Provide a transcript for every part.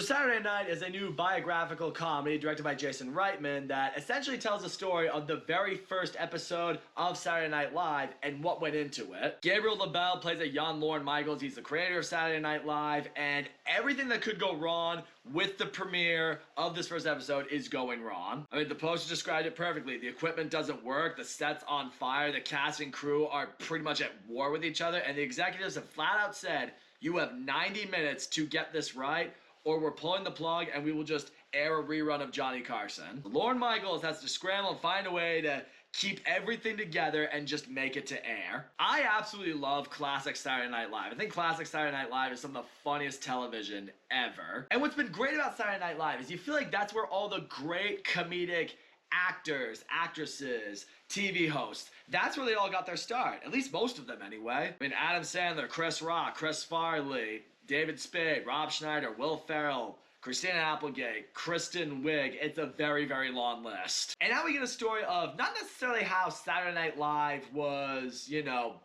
Saturday Night is a new biographical comedy directed by Jason Reitman that essentially tells the story of the very first episode of Saturday Night Live and what went into it. Gabriel LaBelle plays a young Lorne Michaels. He's the creator of Saturday Night Live, and everything that could go wrong with the premiere of this first episode is going wrong. I mean, the poster described it perfectly. The equipment doesn't work, the set's on fire, the cast and crew are pretty much at war with each other, and the executives have flat out said, you have 90 minutes to get this right, or we're pulling the plug and we will just air a rerun of Johnny Carson. Lorne Michaels has to scramble and find a way to keep everything together and just make it to air. I absolutely love classic Saturday Night Live. I think classic Saturday Night Live is some of the funniest television ever. And what's been great about Saturday Night Live is you feel like that's where all the great comedic actors, actresses, TV hosts, that's where they all got their start. At least most of them anyway. I mean, Adam Sandler, Chris Rock, Chris Farley, David Spade, Rob Schneider, Will Ferrell, Christina Applegate, Kristen Wiig. It's a very, very long list. And now we get a story of not necessarily how Saturday Night Live was,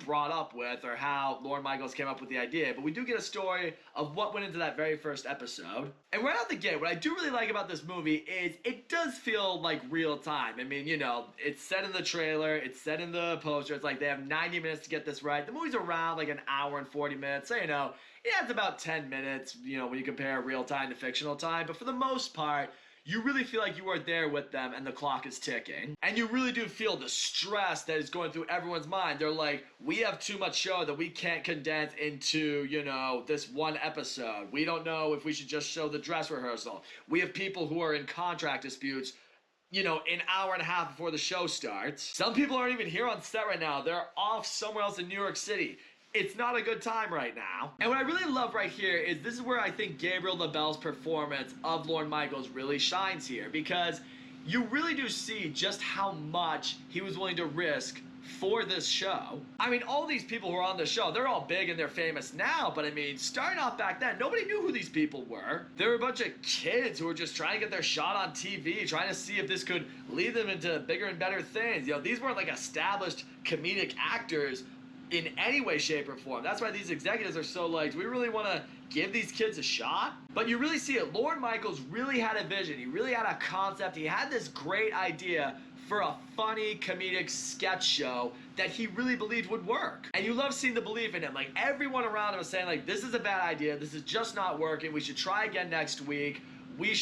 brought up with or how Lorne Michaels came up with the idea, but we do get a story of what went into that very first episode. And right out the gate, what I do really like about this movie is it does feel like real time. I mean, it's set in the trailer, it's set in the poster, it's like they have 90 minutes to get this right. The movie's around like an hour and 40 minutes, so yeah, it's about 10 minutes, when you compare real time to fictional time. But for the most part, you really feel like you are there with them and the clock is ticking. And you really do feel the stress that is going through everyone's mind. They're like, we have too much show that we can't condense into, this one episode. We don't know if we should just show the dress rehearsal. We have people who are in contract disputes an hour and a half before the show starts. Some people aren't even here on set right now. They're off somewhere else in New York City. It's not a good time right now. And what I really love right here is this is where I think Gabriel LaBelle's performance of Lorne Michaels really shines here, because you really do see just how much he was willing to risk for this show. I mean, all these people who are on the show, they're all big and they're famous now, but I mean, starting off back then, nobody knew who these people were. They were a bunch of kids who were just trying to get their shot on TV, trying to see if this could lead them into bigger and better things. These weren't like established comedic actors in any way, shape, or form. That's why these executives are so like, do we really want to give these kids a shot? But you really see it. Lorne Michaels really had a vision. He really had a concept. He had this great idea for a funny comedic sketch show that he really believed would work. And you love seeing the belief in him. Like, everyone around him was saying, like, this is a bad idea. This is just not working. We should try again next week. We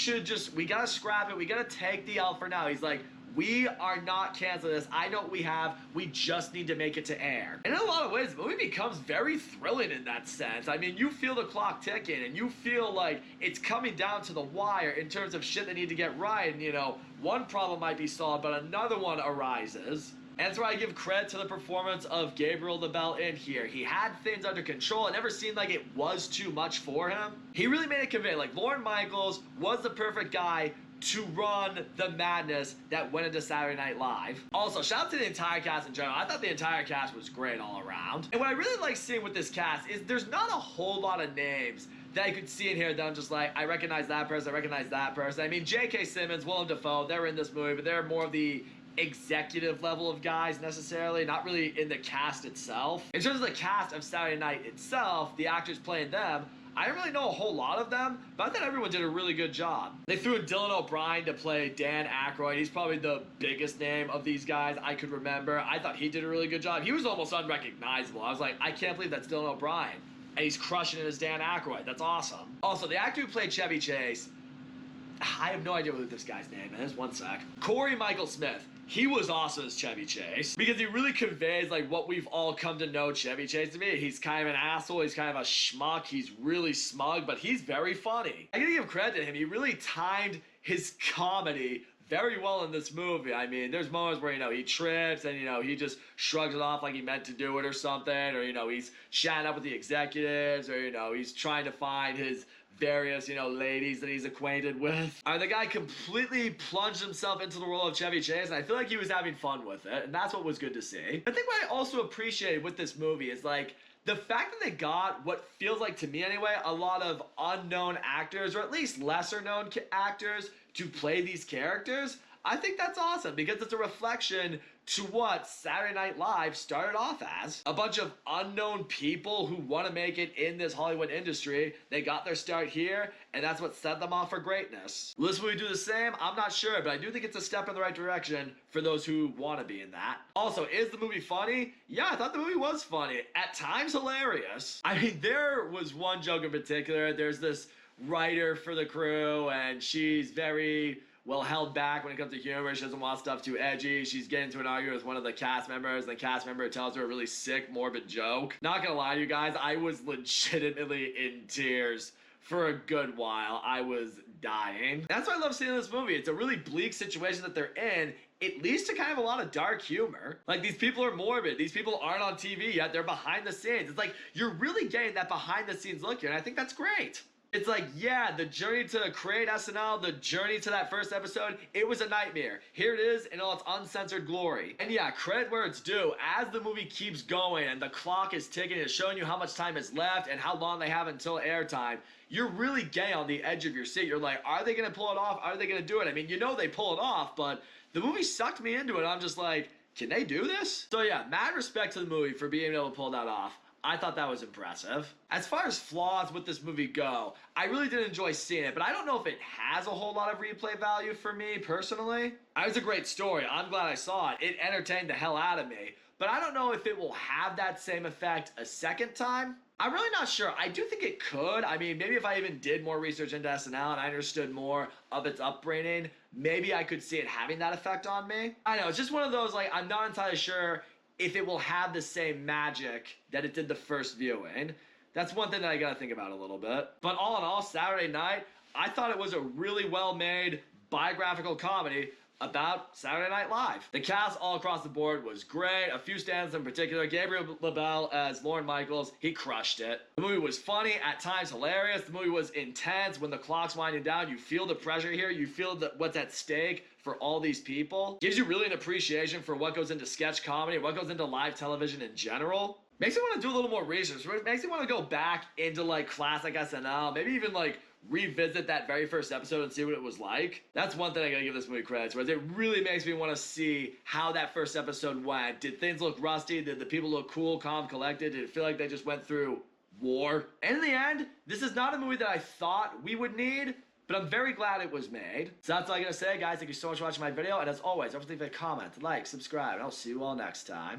gotta scrap it. We gotta take the L for now. He's like, we are not canceling this. I know what we have. We just need to make it to air. And in a lot of ways, the movie becomes very thrilling in that sense. I mean, you feel the clock ticking, and you feel like it's coming down to the wire in terms of shit they need to get right. And, one problem might be solved, but another one arises. And that's why I give credit to the performance of Gabriel LaBelle in here. He had things under control. It never seemed like it was too much for him. He really made it convey. Like, Lorne Michaels was the perfect guy to run the madness that went into Saturday Night Live. Also, shout out to the entire cast in general. I thought the entire cast was great all around. And what I really like seeing with this cast is there's not a whole lot of names that you could see in here that I'm just like, I recognize that person, I recognize that person. I mean, J.K. Simmons, Willem Dafoe, they're in this movie, but they're more of the executive level of guys necessarily, not really in the cast itself. In terms of the cast of Saturday Night itself, the actors playing them, I didn't really know a whole lot of them, but I thought everyone did a really good job. They threw in Dylan O'Brien to play Dan Aykroyd. He's probably the biggest name of these guys I could remember. I thought he did a really good job. He was almost unrecognizable. I was like, I can't believe that's Dylan O'Brien. And he's crushing it as Dan Aykroyd. That's awesome. Also, the actor who played Chevy Chase, I have no idea what this guy's name is. One sec. Corey Michael Smith. He was awesome as Chevy Chase because he really conveys like what we've all come to know Chevy Chase to be. He's kind of an asshole. He's kind of a schmuck. He's really smug, but he's very funny. I gotta give credit to him. He really timed his comedy very well in this movie. I mean, there's moments where, he trips and, he just shrugs it off like he meant to do it or something, or, he's chatting up with the executives, or, he's trying to find his various, ladies that he's acquainted with. The guy completely plunged himself into the role of Chevy Chase, and I feel like he was having fun with it, and that's what was good to see. I think what I also appreciated with this movie is, like, the fact that they got what feels like, to me anyway, a lot of unknown actors, or at least lesser known actors, to play these characters. I think that's awesome because it's a reflection to what Saturday Night Live started off as. A bunch of unknown people who want to make it in this Hollywood industry. They got their start here, and that's what set them off for greatness. Will this movie do the same? I'm not sure, but I do think it's a step in the right direction for those who want to be in that. Also, is the movie funny? Yeah, I thought the movie was funny. At times hilarious. I mean, there was one joke in particular. There's this writer for the crew, and she's very well held back when it comes to humor. She doesn't want stuff too edgy. She's getting into an argument with one of the cast members, and the cast member tells her a really sick, morbid joke. Not gonna lie to you guys, I was legitimately in tears for a good while. I was dying. That's why I love seeing this movie. It's a really bleak situation that they're in. It leads to kind of a lot of dark humor. Like, these people are morbid. These people aren't on TV yet. They're behind the scenes. It's like, you're really getting that behind the scenes look here, and I think that's great. It's like, yeah, the journey to create SNL, the journey to that first episode, it was a nightmare. Here it is in all its uncensored glory. And yeah, credit where it's due. As the movie keeps going and the clock is ticking, it's showing you how much time is left and how long they have until airtime, you're really getting on the edge of your seat. You're like, are they going to pull it off? Are they going to do it? I mean, you know they pull it off, but the movie sucked me into it. I'm just like, can they do this? So yeah, mad respect to the movie for being able to pull that off. I thought that was impressive. As far as flaws with this movie go, I really did enjoy seeing it, but I don't know if it has a whole lot of replay value for me personally. It was a great story. I'm glad I saw it. It entertained the hell out of me, but I don't know if it will have that same effect a second time. I'm really not sure. I do think it could. I mean, maybe if I even did more research into SNL and I understood more of its upbringing, maybe I could see it having that effect on me. I know, it's just one of those, like, I'm not entirely sure if it will have the same magic that it did the first viewing. That's one thing that I gotta think about a little bit. But all in all, Saturday Night, I thought it was a really well-made biographical comedy about Saturday Night Live. The cast all across the board was great. A few standouts in particular. Gabriel LaBelle as Lorne Michaels, he crushed it. The movie was funny, at times hilarious. The movie was intense. When the clock's winding down, you feel the pressure here. You feel what's at stake for all these people. Gives you really an appreciation for what goes into sketch comedy, what goes into live television in general. Makes me want to do a little more research. Makes me want to go back into like classic SNL, maybe even like revisit that very first episode and see what it was like. That's one thing I gotta give this movie credit towards. It really makes me want to see how that first episode went. Did things look rusty? Did the people look cool, calm, collected? Did it feel like they just went through war? And in the end, this is not a movie that I thought we would need, but I'm very glad it was made. So that's all I'm gonna say, guys. Thank you so much for watching my video, and as always, don't forget to leave a comment, like, subscribe, and I'll see you all next time.